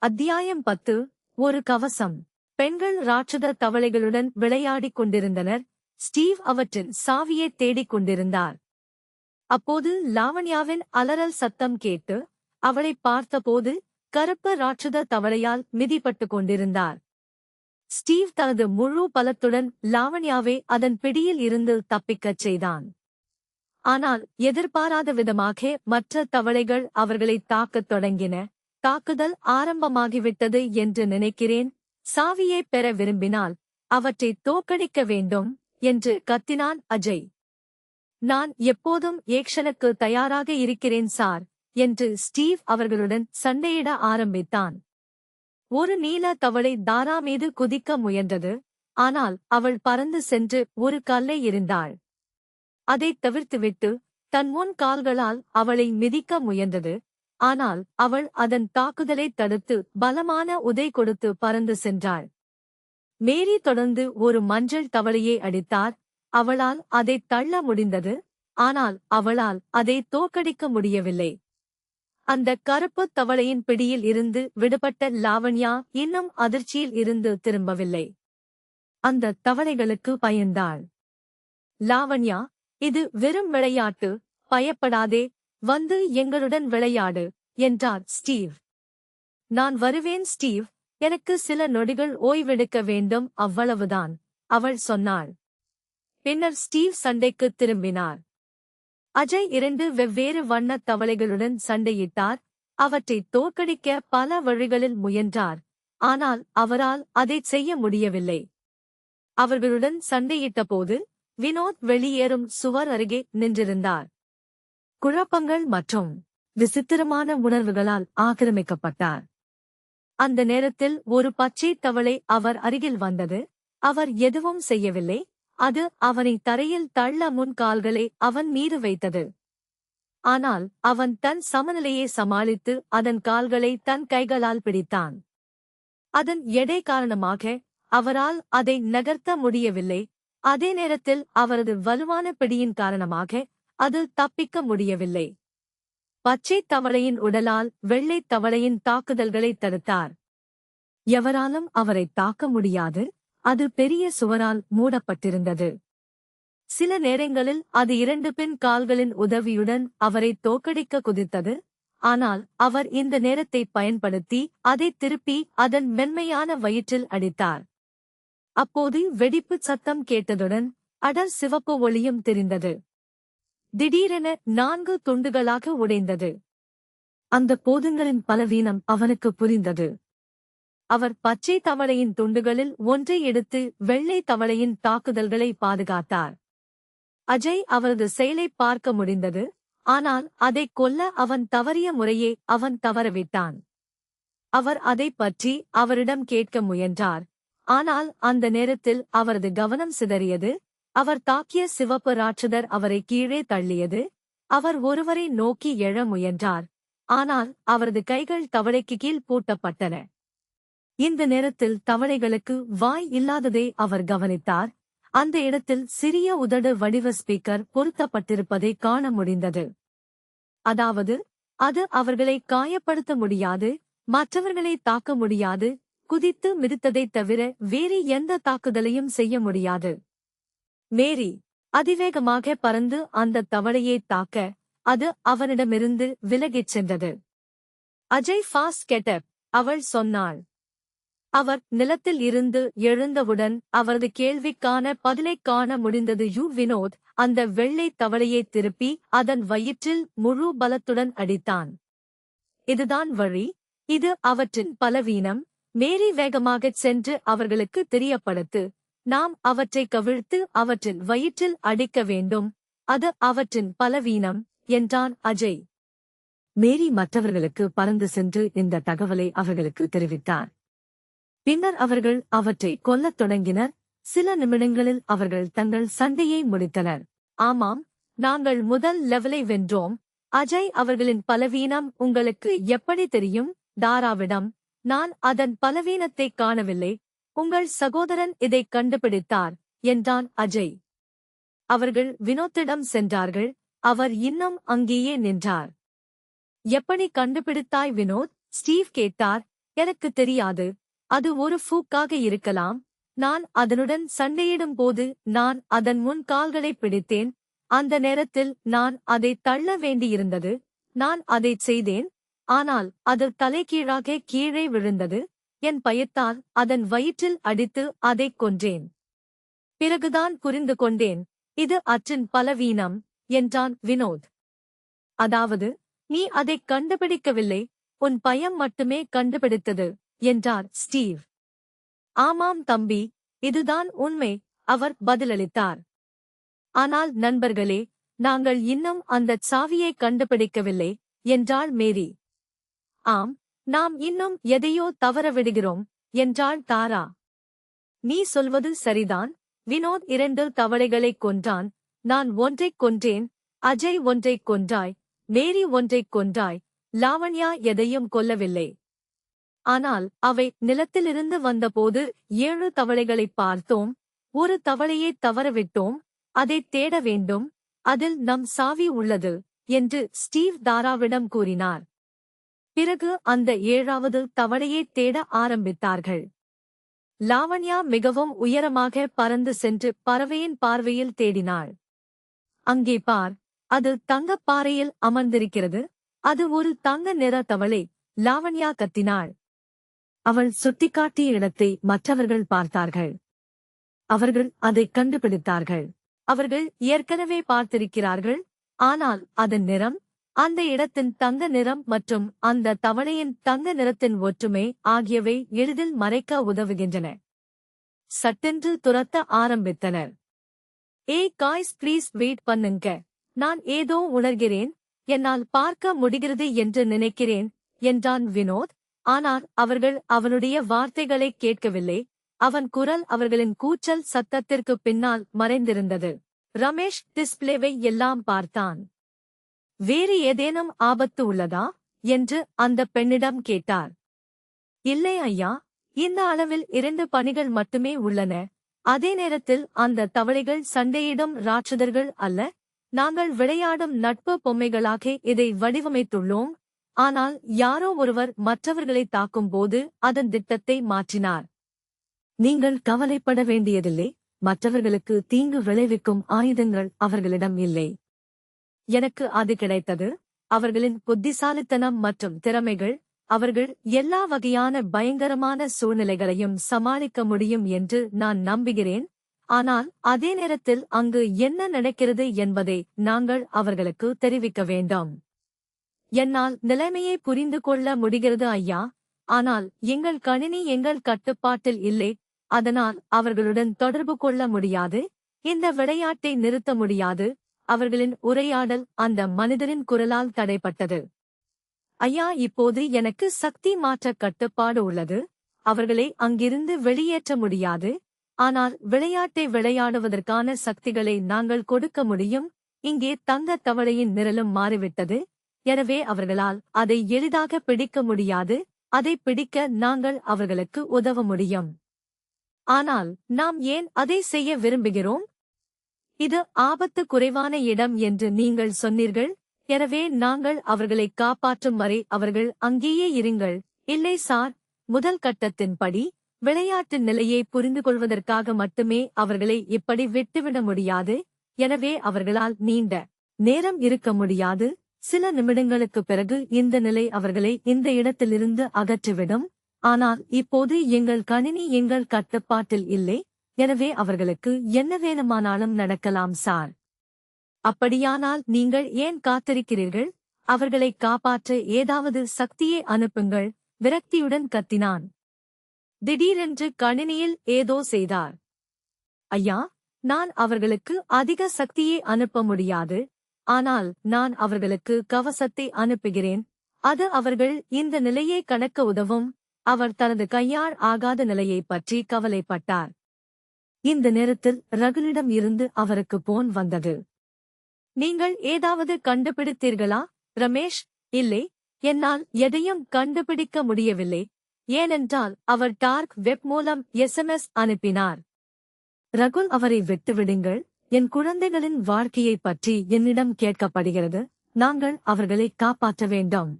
அத்தியாயம் 10 ஒரு கவசம். பெண்கள் ராட்சத தவளைகளுடன் விளையாடிக் கொண்டிருந்தனர். ஸ்டீவ் அவற்றின் சாவியைத் தேடிக் கொண்டிருந்தார். அப்போது லாவண்யாவின் அலறல் சத்தம் கேட்டு அவளைப் பார்த்தபோது கருப்பு ராட்சத தவளையால் மிதிபட்டுக் கொண்டிருந்தார். ஸ்டீவ் தனது முழு பலத்துடன் லாவண்யாவை அதன் பிடியில் இருந்து தப்பிக்கச் செய்தான். ஆனால் எதிர்பாராத விதமாக மற்ற தவளைகள் அவர்களைத் தாக்கத் தொடங்கின. தாக்குதல் ஆரம்பமாகிவிட்டது என்று நினைக்கிறேன். சாவியைப் பெற விரும்பினால் அவற்றை தோற்கடிக்க வேண்டும் என்று கத்தினான் அஜய். நான் எப்போதும் ஏக்ஷனுக்கு தயாராக இருக்கிறேன் சார் என்று ஸ்டீவ் அவர்களுடன் சண்டையிட ஆரம்பித்தான். ஒரு நீல தவளை தாரா மீது குதிக்க முயன்றது. ஆனால் அவள் பறந்து சென்று ஒரு கல்லை எறிந்தாள். அதைத் தவிர்த்துவிட்டு தன் முன் கால்களால் அவளை மிதிக்க முயன்றது. ஆனால் அவள் அதன் தாக்குதலைத் தடுத்து பலமான உதை கொடுத்து பறந்து சென்றாள். மேரி தொடர்ந்து ஒரு மஞ்சள் தவளையை அடித்தார். அவளால் அதைத் தள்ள முடிந்தது. ஆனால் அவளால் அதை தோற்கடிக்க முடியவில்லை. அந்த கருப்பு தவளையின் பிடியில் இருந்து விடுபட்ட லாவண்யா இன்னும் அதிர்ச்சியில் இருந்து திரும்பவில்லை. அந்த தவளைகளுக்கு பயந்தாள். லாவண்யா, இது வெறும் விளையாட்டு, பயப்படாதே, வந்து எங்களுடன் விளையாடு என்றார் ஸ்டீவ். நான் வருவேன் ஸ்டீவ், எனக்கு சில நொடிகள் ஓய்வெடுக்க வேண்டும், அவ்வளவுதான், அவள் சொன்னாள். பின்னர் ஸ்டீவ் சண்டைக்கு திரும்பினார். அஜய் 2 வெவ்வேறு வண்ணத் தவளைகளுடன் சண்டையிட்டார். அவற்றை தோற்கடிக்க பல வழிகளில் முயன்றார். ஆனால் அவரால் அதைச் செய்ய முடியவில்லை. அவர்களுடன் சண்டையிட்டபோது வினோத் வெளியேறும் சுவர் அருகே நின்றிருந்தார். குழப்பங்கள் மற்றும் விசித்திரமான உணர்வுகளால் ஆக்கிரமிக்கப்பட்டார். அந்த நேரத்தில் ஒரு பச்சை தவளை அவர் அருகில் வந்தது. அவர் எதுவும் செய்யவில்லை. அது அவனை தரையில் தள்ள முன் கால்களை அவன் மீது வைத்தது. ஆனால் அவன் தன் சமநிலையை சமாளித்து அதன் கால்களை தன் கைகளால் பிடித்தான். அதன் எடை காரணமாக அவரால் அதை நகர்த்த முடியவில்லை. அதே நேரத்தில் அவரது வலுவான பிடியின் காரணமாக அது தப்பிக்க முடியவில்லை. பச்சை தவளையின் உடலால் வெள்ளை தவளையின் தாக்குதல்களைத் தடுத்தார். எவராலும் அவரை தாக்க முடியாது. அது பெரிய சுவரால் மூடப்பட்டிருந்தது. சில நேரங்களில் அது 2 பின் கால்களின் உதவியுடன் அவரை தோற்கடிக்க குதித்தது. ஆனால் அவர் இந்த நேரத்தை பயன்படுத்தி அதை திருப்பி அதன் மென்மையான வயிற்றில் அடித்தார். அப்போது வெடிப்பு சத்தம் கேட்டதுடன் அடர் சிவப்பு ஒளியும் தெரிந்தது. திடீரென 4 துண்டுகளாக உடைந்தது. அந்த போதுங்களின் பலவீனம் அவனுக்கு புரிந்தது. அவர் பச்சை தவளையின் துண்டுகளில் ஒன்றை எடுத்து வெள்ளை தவளையின் தாக்குதல்களை பாதுகாத்தார். அஜய் அவரது செயலை பார்க்க முடிந்தது. ஆனால் அதைக் கொல்ல அவன் தவறிய முறையே அவன் தவறவிட்டான். அவர் அதைப் பற்றி அவரிடம் கேட்க முயன்றார். ஆனால் அந்த நேரத்தில் அவரது கவனம் சிதறியது. அவர் தாக்கிய சிவப்பு ராட்சதர் அவரை கீழே தள்ளியது. அவர் ஒருவரை நோக்கி எழ முயன்றார். ஆனால் அவரது கைகள் தவளைக்கு கீழ் பூட்டப்பட்டன. இந்த நேரத்தில் தவளைகளுக்கு வாய் இல்லாததை அவர் கவனித்தார். அந்த இடத்தில் சிறிய உதடு வடிவ ஸ்பீக்கர் பொருத்தப்பட்டிருப்பதை காண முடிந்தது. அதாவது அது அவர்களை காயப்படுத்த முடியாது, மற்றவர்களை தாக்க முடியாது, குதித்து மிதித்ததைத் தவிர வேறு எந்த தாக்குதலையும் செய்ய முடியாது. மேரி அதிவேகமாக பறந்து அந்த தவளையை தாக்க அது அவனிடமிருந்து விலகிச் சென்றது. அஜய் ஃபாஸ்ட் கெட்டப், அவள் சொன்னாள். அவர் நிலத்தில் இருந்து எழுந்தவுடன் அவரது கேள்விக்கான பதிலைக் காண முடிந்தது. வினோத் அந்த வெள்ளை தவளையை திருப்பி அதன் வயிற்றில் முழு பலத்துடன் அடித்தான். இதுதான் வழி, இது அவற்றின் பலவீனம். மேரி வேகமாகச் சென்று அவர்களுக்கு தெரியப்படுத்து, நாம் அவற்றை கவிழ்த்து அவற்றின் வயிற்றில் அடிக்க வேண்டும், அது அவற்றின் பலவீனம் என்றான் அஜய். மேரி மற்றவர்களுக்கு பறந்து சென்று இந்த தகவலை அவர்களுக்கு தெரிவித்தார். பின்னர் அவர்கள் அவற்றை கொல்லத் தொடங்கினர். சில நிமிடங்களில் அவர்கள் தங்கள் சண்டையை முடித்தனர். ஆமாம், நாங்கள் முதல் லெவலை வென்றோம். அஜய், அவர்களின் பலவீனம் உங்களுக்கு எப்படி தெரியும்? தாராவிடம். நான் அதன் பலவீனத்தைக் காணவில்லை. உங்கள் சகோதரன் இதைக் கண்டுபிடித்தார் என்றான் அஜய். அவர்கள் வினோத்திடம் சென்றார்கள். அவர் இன்னும் அங்கேயே நின்றார். எப்படி கண்டுபிடித்தாய் வினோத்? ஸ்டீவ் கேட்டார். எனக்கு தெரியாது, அது ஒரு ஃபூக்காக இருக்கலாம். நான் அதனுடன் சண்டையிடும் போது நான் அதன் முன் கால்களை பிடித்தேன். அந்த நேரத்தில் நான் அதை தள்ள வேண்டியிருந்தது. நான் அதைச் செய்தேன். ஆனால் அது தலைகீழாக கீழே விழுந்தது. என் பயத்தால் அதன் வயிற்றில் அடித்து அதைக் கொன்றேன். பிறகுதான் புரிந்து கொண்டேன், இது அச்சின் பலவீனம், என்றான் வினோத். அதாவது, நீ அதைக் கண்டுபிடிக்கவில்லை, உன் பயம் மட்டுமே கண்டுபிடித்தது, என்றார் ஸ்டீவ். ஆமாம் தம்பி, இதுதான் உண்மை, அவர் பதிலளித்தார். ஆனால் நண்பர்களே, நாங்கள் இன்னும் அந்தச் சாவியை கண்டுபிடிக்கவில்லை, என்றாள் மேரி. ஆம், நாம் இன்னும் எதையோ தவறவிடுகிறோம், என்றாள் தாரா. நீ சொல்வது சரிதான், வினோத் 2 தவளைகளைக் கொன்றான், நான் ஒன்றைக் கொன்றேன், அஜய் ஒன்றைக் கொன்றாய், மேரி ஒன்றைக் கொன்றாய், லாவண்யா எதையும் கொல்லவில்லை. ஆனால் அவை நிலத்திலிருந்து வந்தபோது 7 தவளைகளைப் பார்த்தோம், ஒரு தவளையைத் தவறவிட்டோம், அதைத் தேட வேண்டும், அதில் நம் சாவி உள்ளது, என்று ஸ்டீவ் தாராவிடம் கூறினார். பிறகு அந்த 7வது தவளையைத் தேட ஆரம்பித்தார்கள். லாவண்யா மிகவும் உயரமாக பறந்து சென்று பறவையின் பார்வையில் தேடினாள். அங்கே பார், அது தங்கப் பாறையில் அமர்ந்திருக்கிறது, அது ஒரு தங்க நிற தவளை, லாவண்யா கத்தினாள். அவள் சுட்டிக்காட்டிய இடத்தை மற்றவர்கள் பார்த்தார்கள். அவர்கள் அதைக் கண்டுபிடித்தார்கள். அவர்கள் ஏற்கனவே பார்த்திருக்கிறார்கள், ஆனால் அதன் நிறம், அந்த இடத்தின் தங்க நிறம் மற்றும் அந்த தவளையின் தங்க நிறத்தின் ஒற்றுமை ஆகியவை எளிதில் மறைக்க உதவுகின்றன. சட்டென்று துரத்த ஆரம்பித்தனர். ஏய் காய்ஸ், ப்ளீஸ் வெயிட் பண்ணுங்க, நான் ஏதோ உணர்கிறேன், என்னால் பார்க்க முடிகிறது என்று நினைக்கிறேன், என்றான் வினோத். ஆனால் அவர்கள் அவனுடைய வார்த்தைகளை கேட்கவில்லை. அவன் குரல் அவர்களின் கூச்சல் சத்தத்திற்கு பின்னால் மறைந்திருந்தது. ரமேஷ் டிஸ்பிளேவை எல்லாம் பார்த்தான். வேறு ஏதேனும் ஆபத்து உள்ளதா என்று அந்த பெண்ணிடம் கேட்டார். இல்லை ஐயா, இந்த அளவில் 2 பணிகள் மட்டுமே உள்ளன. அதே நேரத்தில் அந்த தவளைகள் சண்டையிடும் ராட்சதர்கள் அல்ல. நாங்கள் விளையாடும் நட்பு பொம்மைகளாக இதை வடிவமைத்துள்ளோம். ஆனால் யாரோ ஒருவர் மற்றவர்களை தாக்கும்போது அதன் திட்டத்தை மாற்றினார். நீங்கள் கவலைப்பட வேண்டியதில்லை, மற்றவர்களுக்கு தீங்கு விளைவிக்கும் ஆயுதங்கள் அவர்களிடம் இல்லை. எனக்கு அது கிடைத்தது. அவர்களின் புத்திசாலித்தனம் மற்றும் திறமைகள், அவர்கள் எல்லா வகையான பயங்கரமான சூழ்நிலைகளையும் சமாளிக்க முடியும் என்று நான் நம்புகிறேன். ஆனால் அதே நேரத்தில் அங்கு என்ன நடக்கிறது என்பதை நாங்கள் அவர்களுக்கு தெரிவிக்க வேண்டாம். என்னால் நிலைமையை புரிந்து கொள்ள முடிகிறது ஐயா, ஆனால் எங்கள் கணினி எங்கள் கட்டுப்பாட்டில் இல்லை, அதனால் அவர்களுடன் தொடர்பு கொள்ள முடியாது, இந்த விளையாட்டை நிறுத்த முடியாது. அவர்களின் உரையாடல் அந்த மனிதரின் குரலால் தடைப்பட்டது. ஐயா, இப்போது எனக்கு சக்தி மாற்ற கட்டுப்பாடு உள்ளது, அவர்களை அங்கிருந்து வெளியேற்ற முடியாது. ஆனால் விளையாட்டை விளையாடுவதற்கான சக்திகளை நாங்கள் கொடுக்க முடியும். இங்கே தங்க தவளையின் நிரலும் மாறிவிட்டது, எனவே அவர்களால் அதை எளிதாக பிடிக்க முடியாது. அதை பிடிக்க நாங்கள் அவர்களுக்கு உதவ முடியும். ஆனால் நாம் ஏன் அதை செய்ய விரும்புகிறோம்? இது ஆபத்து குறைவான இடம் என்று நீங்கள் சொன்னீர்கள், எனவே நாங்கள் அவர்களை காப்பாற்றும் வரை அவர்கள் அங்கேயே இருங்கள். இல்லை சார், முதல் கட்டத்தின்படி விளையாட்டின் நிலையை புரிந்துகொள்வதற்காக மட்டுமே அவர்களை இப்படி விட்டுவிட முடியாது. எனவே அவர்களால் நீண்ட நேரம் இருக்க முடியாது. சில நிமிடங்களுக்குப் பிறகு இந்த நிலை அவர்களை இந்த இடத்திலிருந்து அகற்றிவிடும். ஆனால் இப்போது எங்கள் கணினி எங்கள் கட்டுப்பாட்டில் இல்லை, எனவே அவர்களுக்கு என்ன வேணுமானாலும் நடக்கலாம் சார். அப்படியானால் நீங்கள் ஏன் காத்திருக்கிறீர்கள்? அவர்களை காப்பாற்ற ஏதாவது சக்தியை அனுப்புங்கள், விரக்தியுடன் கத்தினான். திடீரென்று கணினியில் ஏதோ செய்தார். ஐயா, நான் அவர்களுக்கு அதிக சக்தியை அனுப்ப முடியாது, ஆனால் நான் அவர்களுக்கு கவசத்தை அனுப்புகிறேன். அது அவர்கள் இந்த நிலையை கடக்க உதவும். அவர் தனது கையால் ஆகாத நிலையைப் பற்றி கவலைப்பட்டார். இந்த நேரத்தில் ரகுலிடம் இருந்து அவருக்கு போன் வந்தது. நீங்கள் ஏதாவது கண்டுபிடித்தீர்களா ரமேஷ்? இல்லை, என்னால் எதையும் கண்டுபிடிக்க முடியவில்லை, ஏனென்றால் அவர் டார்க் வெப் மூலம் SMS அனுப்பினார். ரகுல், அவரை விட்டுவிடுங்கள், என் குழந்தைகளின் வாழ்க்கையைப் பற்றி என்னிடம் கேட்கப்படுகிறது, நாங்கள் அவர்களை காப்பாற்ற வேண்டும்.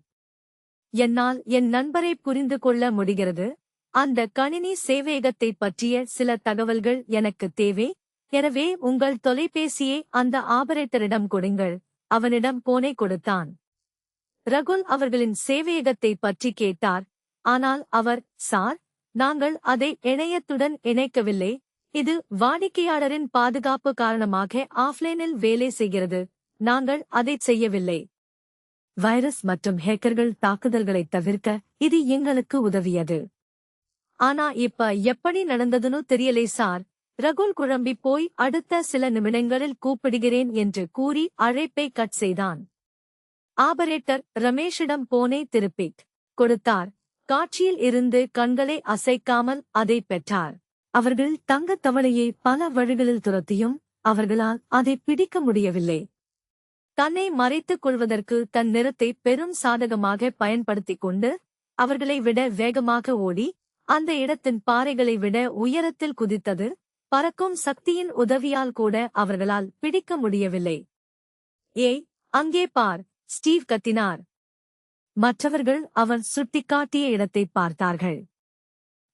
என்னால் என் நண்பரை புரிந்து கொள்ள முடிகிறது. அந்த கணினி சேவையகத்தைப் பற்றிய சில தகவல்கள் எனக்கு தேவை. எனவே உங்கள் தொலைபேசியை அந்த ஆபரேட்டரிடம் கொடுங்கள். அவனிடம் போனை கொடுத்தான். ரகுல் அவர்களின் சேவையகத்தைப் பற்றி கேட்டார். ஆனால் அவர், சார், நாங்கள் அதை இணையத்துடன் இணைக்கவில்லை. இது வாடிக்கையாளரின் பாதுகாப்பு காரணமாக ஆஃப்லைனில் வேலை செய்கிறது. நாங்கள் அதைச் செய்யவில்லை. வைரஸ் மற்றும் ஹேக்கர்கள் தாக்குதல்களைத் தவிர்க்க இது எங்களுக்கு உதவியது. ஆனா இப்ப எப்படி நடந்ததுன்னு தெரியலை சார். ரகுல் குழம்பி போய் அடுத்த சில நிமிடங்களில் கூப்பிடுகிறேன் என்று கூறி அழைப்பை கட் செய்தான். ஆபரேட்டர் ரமேஷிடம் போனை திருப்பிக் கொடுத்தார். காட்சியில் இருந்து கண்களை அசைக்காமல் அதை பெற்றார். அவர்கள் தங்கத் தவளையை பல வழிகளில் துரத்தியும் அவர்களால் அதை பிடிக்க முடியவில்லை. தன்னை மறைத்துக் கொள்வதற்கு தன் நிறத்தை பெரும் சாதகமாக பயன்படுத்திக் கொண்டு அவர்களை விட வேகமாக ஓடி அந்த இடத்தின் பாறைகளை விட உயரத்தில் குதித்தது. பறக்கும் சக்தியின் உதவியால் கூட அவர்களால் பிடிக்க முடியவில்லை. ஏய், அங்கே பார், ஸ்டீவ் கத்தினார். மற்றவர்கள் அவர் சுட்டிக்காட்டிய இடத்தை பார்த்தார்கள்.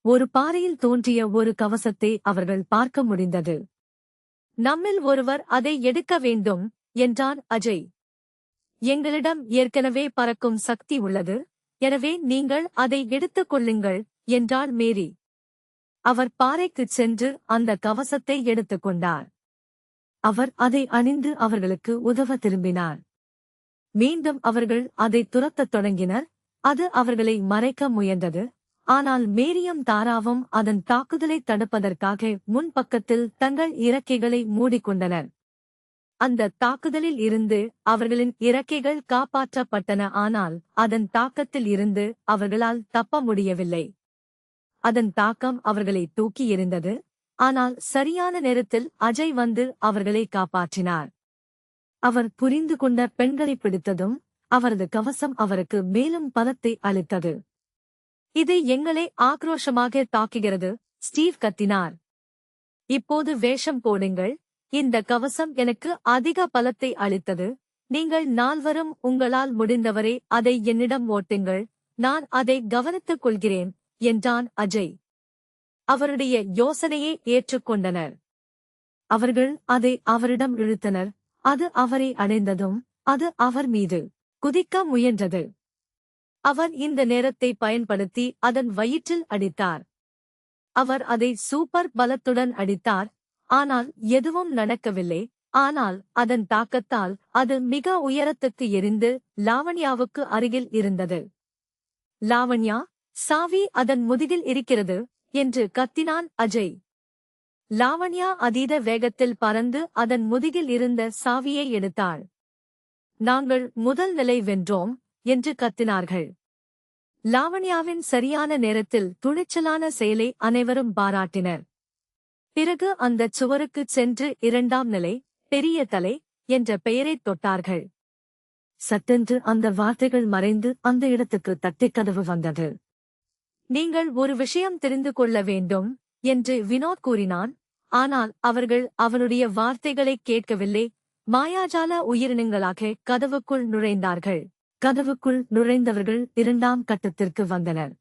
ஒரு பாறையில் தோன்றிய ஒரு கவசத்தை அவர்கள் பார்க்க முடிந்தது. நம்மில் ஒருவர் அதை எடுக்க வேண்டும் என்றான் அஜய். எங்களிடம் ஏற்கனவே பறக்கும் சக்தி உள்ளது, எனவே நீங்கள் அதை எடுத்துக் கொள்ளுங்கள் என்றாள் மேரி. அவர் பாறைக்குச் சென்று அந்த கவசத்தை எடுத்துக் கொண்டார். அவர் அதை அணிந்து அவர்களுக்கு உதவ திரும்பினார். மீண்டும் அவர்கள் அதை துரத்தத் தொடங்கினர். அது அவர்களை மறைக்க முயன்றது. ஆனால் மேரியும் தாராவும் அதன் தாக்குதலை தடுப்பதற்காக முன்பக்கத்தில் தங்கள் இறக்கைகளை மூடிக்கொண்டனர். அந்த தாக்குதலில் இருந்து அவர்களின் இறக்கைகள் காப்பாற்றப்பட்டன. ஆனால் அதன் தாக்கத்தில் இருந்து அவர்களால் தப்ப முடியவில்லை. அதன் தாக்கம் அவர்களை தூக்கி எறிந்தது. ஆனால் சரியான நேரத்தில் அஜய் வந்து அவர்களை காப்பாற்றினார். அவர் புரிந்து கொண்ட பெண்களை பிடித்ததும் அவரது கவசம் அவருக்கு மேலும் பலத்தை அளித்தது. இது எங்களை ஆக்ரோஷமாக தாக்குகிறது, ஸ்டீவ் கத்தினார். இப்போது வேஷம் போடுங்கள். இந்த கவசம் எனக்கு அதிக பலத்தை அளித்தது. நீங்கள் நால்வரும் உங்களால் முடிந்தவரை அதை என்னிடம் ஓட்டுங்கள். நான் அதை கவனித்துக் கொள்கிறேன் என்றான் அஜய். அவருடைய யோசனையை ஏற்றுக்கொண்டனர். அவர்கள் அதை அவரிடம் இழுத்தனர். அது அவரை அடைந்ததும் அது அவர் மீது குதிக்க முயன்றது. அவர் இந்த நேரத்தை பயன்படுத்தி அதன் வயிற்றில் அடித்தார். அவர் அதை சூப்பர் பலத்துடன் அடித்தார். ஆனால் எதுவும் நடக்கவில்லை. ஆனால் அதன் தாக்கத்தால் அது மிக உயரத்துக்கு எரிந்து லாவண்யாவுக்கு அருகில் இருந்தது. லாவண்யா, சாவி அதன் முதுகில் இருக்கிறது என்று கத்தினான் அஜய். லாவண்யா அதீத வேகத்தில் பறந்து அதன் முதுகில் இருந்த சாவியை எடுத்தாள். நாங்கள் முதல் நிலை வென்றோம் என்று கத்தினார்கள். லாவண்யாவின் சரியான நேரத்தில் துணிச்சலான செயலை அனைவரும் பாராட்டினர். பிறகு அந்தச் சுவருக்குச் சென்று இரண்டாம் நிலை, பெரிய தலை என்ற பெயரைத் தொட்டார்கள். சட்டென்று அந்த வார்த்தைகள் மறைந்து அந்த இடத்துக்கு தட்டிக்கதவு வந்தது. நீங்கள் ஒரு விஷயம் தெரிந்து கொள்ள வேண்டும் என்று வினோத் கூறினான். ஆனால் அவர்கள் அவனுடைய வார்த்தைகளைக் கேட்கவில்லை. மாயாஜால உயிரினங்களாக கதவுக்குள் நுழைந்தார்கள். கதவுக்குள் நுழைந்தவர்கள் இரண்டாம் கட்டத்திற்கு வந்தனர்.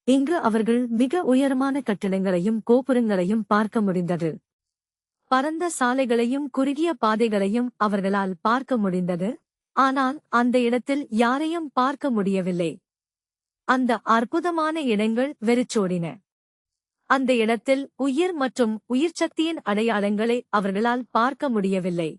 இங்கு அவர்கள் மிக உயரமான கட்டிடங்களையும் கோபுரங்களையும் பார்க்க முடிந்தது. பரந்த சாலைகளையும் குறுகிய பாதைகளையும் அவர்களால் பார்க்க முடிந்தது. ஆனால் அந்த இடத்தில் யாரையும் பார்க்க முடியவில்லை. அந்த அற்புதமான இடங்கள் வெறிச்சோடின. அந்த இடத்தில் உயிர் மற்றும் உயிர்ச்சக்தியின் அடையாளங்களை அவர்களால் பார்க்க முடியவில்லை.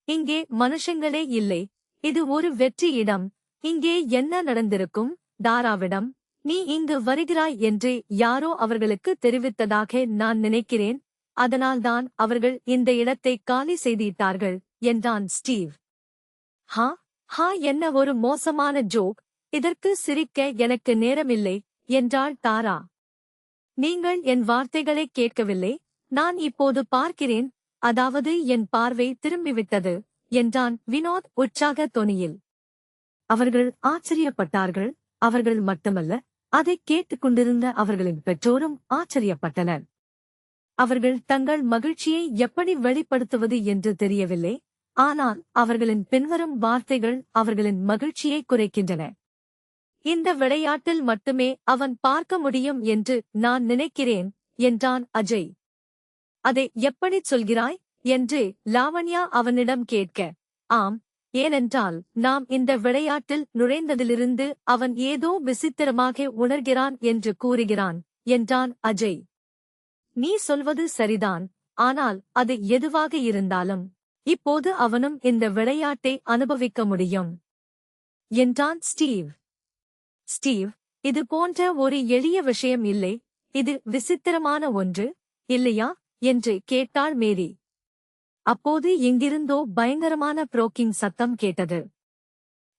இங்கே மனுஷங்களே இல்லை. இது ஒரு வெற்றி இடம். இங்கே என்ன நடந்திருக்கும்? தாராவிடம், நீ இங்கு வருகிறாய் என்று யாரோ அவர்களுக்கு தெரிவித்ததாக நான் நினைக்கிறேன். அதனால்தான் அவர்கள் இந்த இடத்தை காலி செய்திட்டார்கள் என்றான் ஸ்டீவ். ஹா, என்ன ஒரு மோசமான ஜோக். இதற்கு சிரிக்க எனக்கு நேரமில்லை என்றாள் தாரா. நீங்கள் என் வார்த்தைகளை கேட்கவில்லை. நான் இப்போது பார்க்கிறேன், அதாவது என் பார்வை திரும்பிவிட்டது என்றான் வினோத் உற்சாக தொனியில். அவர்கள் ஆச்சரியப்பட்டார்கள். அவர்கள் மட்டுமல்ல, அதைக் கேட்டுக்கொண்டிருந்த அவர்களின் பெற்றோரும் ஆச்சரியப்பட்டனர். அவர்கள் தங்கள் மகிழ்ச்சியை எப்படி வெளிப்படுத்துவது என்று தெரியவில்லை. ஆனால் அவர்களின் பின்வரும் வார்த்தைகள் அவர்களின் மகிழ்ச்சியை குறைக்கின்றன. இந்த விளையாட்டில் மட்டுமே அவன் பார்க்க முடியும் என்று நான் நினைக்கிறேன், என்றான் அஜய். அதை எப்படிச் சொல்கிறாய் என்று லாவண்யா அவனிடம் கேட்க, ஆம், ஏனென்றால் நாம் இந்த விளையாட்டில் நுழைந்ததிலிருந்து அவன் ஏதோ விசித்திரமாக உணர்கிறான் என்று கூறுகிறான், என்றான் அஜய். நீ சொல்வது சரிதான், ஆனால் அது எதுவாக இருந்தாலும் இப்போது அவனும் இந்த விளையாட்டை அனுபவிக்க முடியும், என்றான் ஸ்டீவ். ஸ்டீவ், இது போன்ற ஒரு எளிய விஷயம் இல்லை, இது விசித்திரமான ஒன்று, இல்லையா என்று கேட்டாள் மேரி. அப்போது எங்கிருந்தோ பயங்கரமான ப்ரோக்கிங் சத்தம் கேட்டது.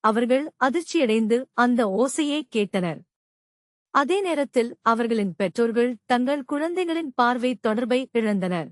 அவர்கள் அதிர்ச்சியடைந்து அந்த ஓசையை கேட்டனர். அதே நேரத்தில் அவர்களின் பெற்றோர்கள் தங்கள் குழந்தைகளின் பார்வை தொடர்பை இழந்தனர்.